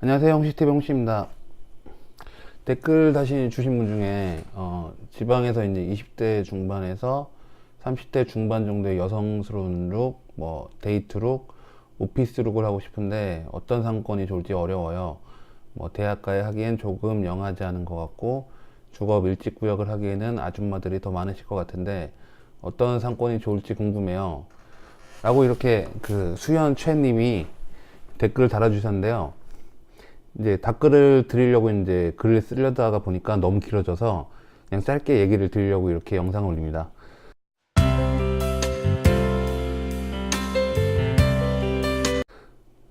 안녕하세요. 홍시TV 홍시입니다. 댓글 다시 주신 분 중에 지방에서 이제 20대 중반에서 30대 중반 정도의 여성스러운 룩, 뭐 데이트 룩, 오피스 룩을 하고 싶은데 어떤 상권이 좋을지 어려워요. 뭐 대학가에 하기엔 조금 영하지 않은 것 같고 주거 밀집 구역을 하기에는 아줌마들이 더 많으실 것 같은데 어떤 상권이 좋을지 궁금해요. 라고 이렇게 그 수현 최님이 댓글을 달아주셨는데요. 이제 답글을 드리려고 이제 글을 쓰려다가 보니까 너무 길어져서 그냥 짧게 얘기를 드리려고 이렇게 영상을 올립니다.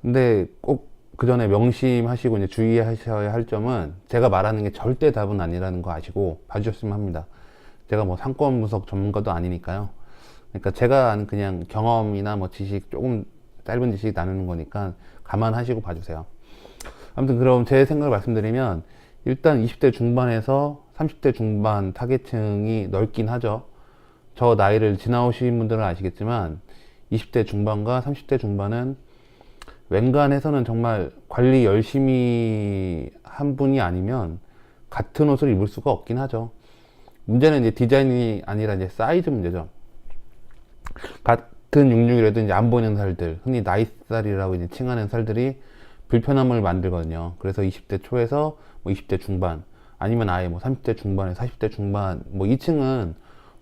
근데 꼭 그 전에 명심하시고 이제 주의하셔야 할 점은 제가 말하는 게 절대 답은 아니라는 거 아시고 봐주셨으면 합니다. 제가 뭐 상권 분석 전문가도 아니니까요. 그러니까 제가 아는 그냥 경험이나 뭐 지식 조금 짧은 지식 나누는 거니까 감안하시고 봐주세요. 아무튼 그럼 제 생각을 말씀드리면 일단 20대 중반에서 30대 중반 타겟층이 넓긴 하죠. 저 나이를 지나오신 분들은 아시겠지만 20대 중반과 30대 중반은 웬간해서는 정말 관리 열심히 한 분이 아니면 같은 옷을 입을 수가 없긴 하죠. 문제는 이제 디자인이 아니라 이제 사이즈 문제죠. 같은 육육이라도 이제 안 보이는 살들, 흔히 나이살이라고 이제 칭하는 살들이 불편함을 만들거든요. 그래서 20대 초에서 뭐 20대 중반, 아니면 아예 뭐 30대 중반에 40대 중반, 뭐 2층은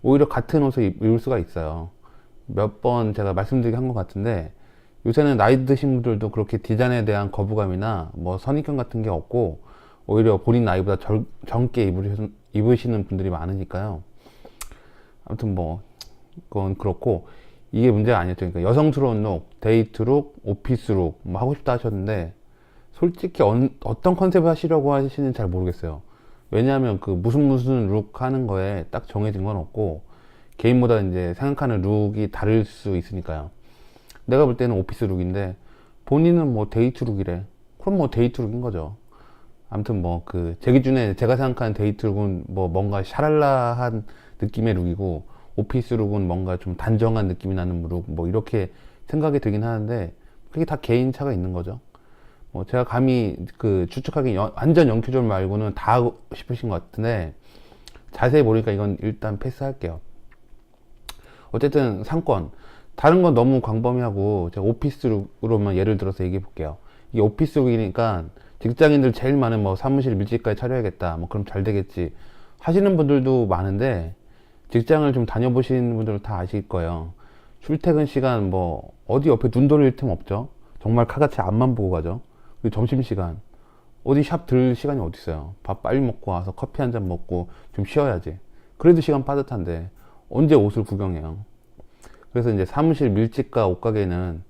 오히려 같은 옷을 입을 수가 있어요. 몇 번 제가 말씀드리긴 한 것 같은데, 요새는 나이 드신 분들도 그렇게 디자인에 대한 거부감이나 뭐 선입견 같은 게 없고, 오히려 본인 나이보다 젊게 입으시는 분들이 많으니까요. 아무튼 뭐, 그건 그렇고, 이게 문제가 아니었죠. 그러니까 여성스러운 룩, 데이트 룩, 오피스 룩, 뭐 하고 싶다 하셨는데, 솔직히 어떤 컨셉을 하시려고 하시는지 잘 모르겠어요. 왜냐하면 그 무슨 룩 하는 거에 딱 정해진 건 없고, 개인마다 이제 생각하는 룩이 다를 수 있으니까요. 내가 볼 때는 오피스 룩인데, 본인은 뭐 데이트 룩이래. 그럼 뭐 데이트 룩인 거죠. 아무튼 뭐 그 제 기준에 제가 생각하는 데이트 룩은 뭐 뭔가 샤랄라한 느낌의 룩이고, 오피스 룩은 뭔가 좀 단정한 느낌이 나는 룩, 뭐 이렇게 생각이 들긴 하는데, 그게 다 개인차가 있는 거죠. 뭐 제가 감히 그 추측하기 완전 영표절 말고는 다 하고 싶으신 것 같은데, 자세히 보니까 이건 일단 패스할게요. 어쨌든 상권, 다른 건 너무 광범위하고 제가 오피스룩으로만 예를 들어서 얘기해 볼게요. 이게 오피스룩이니까 직장인들 제일 많은 뭐 사무실 밀집까지 차려야겠다, 뭐 그럼 잘 되겠지 하시는 분들도 많은데, 직장을 좀 다녀보신 분들은 다 아실 거예요. 출퇴근 시간 뭐 어디 옆에 눈 돌릴 틈 없죠. 정말 칼같이 앞만 보고 가죠. 그리고 점심시간 어디 샵 들 시간이 어디 있어요. 밥 빨리 먹고 와서 커피 한 잔 먹고 좀 쉬어야지. 그래도 시간 빠듯한데 언제 옷을 구경해요. 그래서 이제 사무실 밀집과 옷가게는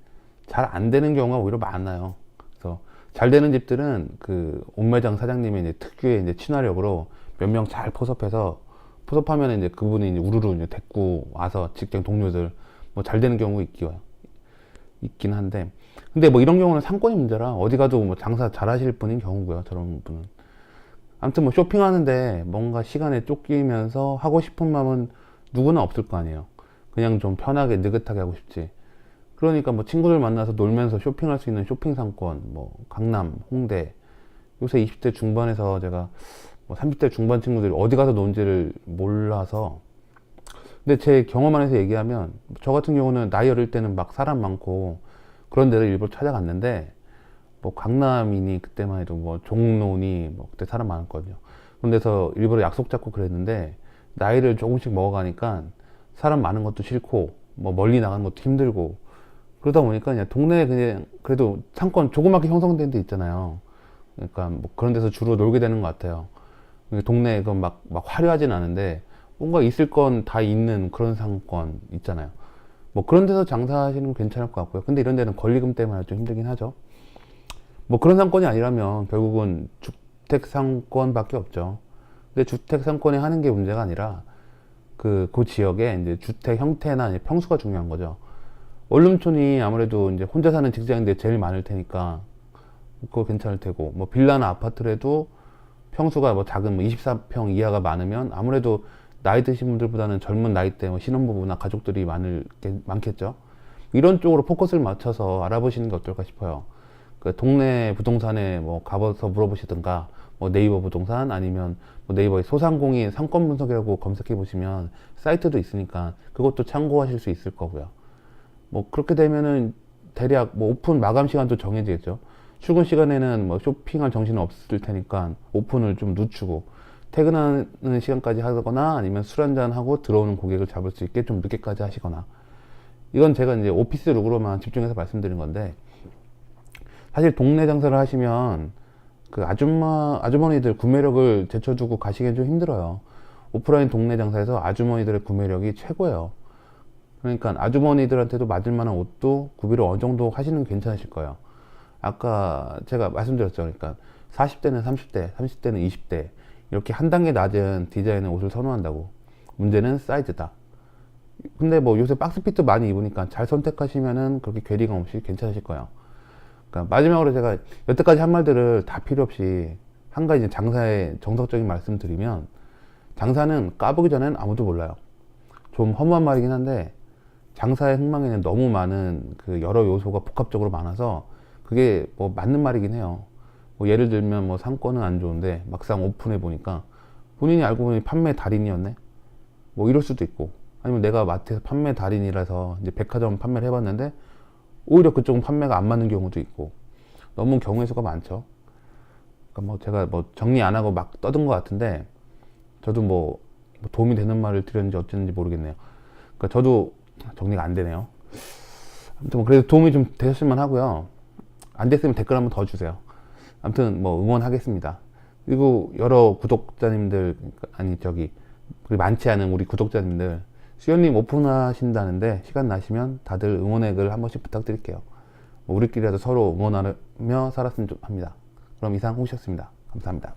잘 안 되는 경우가 오히려 많아요. 그래서 잘 되는 집들은 그 옷매장 사장님의 이제 특유의 이제 친화력으로 몇 명 잘 포섭하면 이제 그분이 이제 우르르 이제 데리고 와서 직장 동료들 뭐 잘 되는 경우 있긴 한데, 근데 뭐 이런 경우는 상권이 문제라 어디 가도 뭐 장사 잘 하실 분인 경우고요. 저런 분은 아무튼 뭐 쇼핑하는데 뭔가 시간에 쫓기면서 하고 싶은 마음은 누구나 없을 거 아니에요. 그냥 좀 편하게 느긋하게 하고 싶지. 그러니까 뭐 친구들 만나서 놀면서 쇼핑할 수 있는 쇼핑 상권, 뭐 강남, 홍대. 요새 20대 중반에서 제가 뭐 30대 중반 친구들이 어디 가서 노는지를 몰라서. 근데 제 경험 안에서 얘기하면, 저 같은 경우는 나이 어릴 때는 막 사람 많고 그런 데를 일부러 찾아갔는데, 뭐 강남이니 그때만 해도 뭐 종로니 뭐 그때 사람 많았거든요. 그런 데서 일부러 약속 잡고 그랬는데, 나이를 조금씩 먹어가니까 사람 많은 것도 싫고 뭐 멀리 나가는 것도 힘들고, 그러다 보니까 그냥 동네에 그냥 그래도 상권 조그맣게 형성된 데 있잖아요. 그러니까 뭐 그런 데서 주로 놀게 되는 것 같아요. 동네에 그 막 화려하진 않은데 뭔가 있을 건 다 있는 그런 상권 있잖아요. 뭐 그런 데서 장사하시는 건 괜찮을 것 같고요. 근데 이런 데는 권리금 때문에 좀 힘들긴 하죠. 뭐 그런 상권이 아니라면 결국은 주택 상권밖에 없죠. 근데 주택 상권이 하는 게 문제가 아니라 그 지역에 이제 주택 형태나 이제 평수가 중요한 거죠. 원룸촌이 아무래도 이제 혼자 사는 직장인들이 제일 많을 테니까 그거 괜찮을 테고, 뭐 빌라나 아파트라도 평수가 뭐 작은 뭐 24평 이하가 많으면 아무래도 나이 드신 분들보다는 젊은 나이대 뭐 신혼부부나 가족들이 많겠죠. 이런 쪽으로 포커스를 맞춰서 알아보시는 게 어떨까 싶어요. 그 동네 부동산에 뭐 가봐서 물어보시든가 뭐 네이버 부동산 아니면 뭐 네이버에 소상공인 상권 분석이라고 검색해 보시면 사이트도 있으니까 그것도 참고하실 수 있을 거고요. 뭐 그렇게 되면은 대략 뭐 오픈 마감 시간도 정해지겠죠. 출근 시간에는 뭐 쇼핑할 정신은 없을 테니까 오픈을 좀 늦추고 퇴근하는 시간까지 하거나 아니면 술 한잔 하고 들어오는 고객을 잡을 수 있게 좀 늦게까지 하시거나. 이건 제가 이제 오피스 룩으로만 집중해서 말씀드린 건데, 사실 동네 장사를 하시면 그 아주머니들 구매력을 제쳐두고 가시기엔 좀 힘들어요. 오프라인 동네 장사에서 아주머니들의 구매력이 최고예요. 그러니까 아주머니들한테도 맞을 만한 옷도 구비를 어느 정도 하시는 게 괜찮으실 거예요. 아까 제가 말씀드렸죠. 그러니까 40대는 30대, 30대는 20대 이렇게 한 단계 낮은 디자인의 옷을 선호한다고. 문제는 사이즈다. 근데 뭐 요새 박스핏도 많이 입으니까 잘 선택하시면은 그렇게 괴리감 없이 괜찮으실 거예요. 그러니까 마지막으로 제가 여태까지 한 말들을 다 필요 없이 한 가지 장사의 정석적인 말씀 드리면, 장사는 까보기 전엔 아무도 몰라요. 좀 허무한 말이긴 한데 장사의 흥망에는 너무 많은 그 여러 요소가 복합적으로 많아서 그게 뭐 맞는 말이긴 해요. 뭐 예를 들면 뭐 상권은 안 좋은데 막상 오픈해 보니까 본인이 알고 보니 판매 달인이었네? 뭐 이럴 수도 있고, 아니면 내가 마트에서 판매 달인이라서 이제 백화점 판매를 해봤는데 오히려 그쪽은 판매가 안 맞는 경우도 있고, 너무 경우의 수가 많죠. 그러니까 뭐 제가 뭐 정리 안 하고 막 떠든 것 같은데, 저도 뭐 도움이 되는 말을 드렸는지 어쨌는지 모르겠네요. 그러니까 저도 정리가 안 되네요. 아무튼 뭐 그래도 도움이 좀 되셨으면 하고요. 안 됐으면 댓글 한번 더 주세요. 아무튼 뭐 응원하겠습니다. 그리고 여러 구독자님들, 아니 저기 많지 않은 우리 구독자님들, 수연님 오픈하신다는데 시간 나시면 다들 응원액을 한 번씩 부탁드릴게요. 뭐 우리끼리라도 서로 응원하며 살았으면 좀 합니다. 그럼 이상 홍씨였습니다. 감사합니다.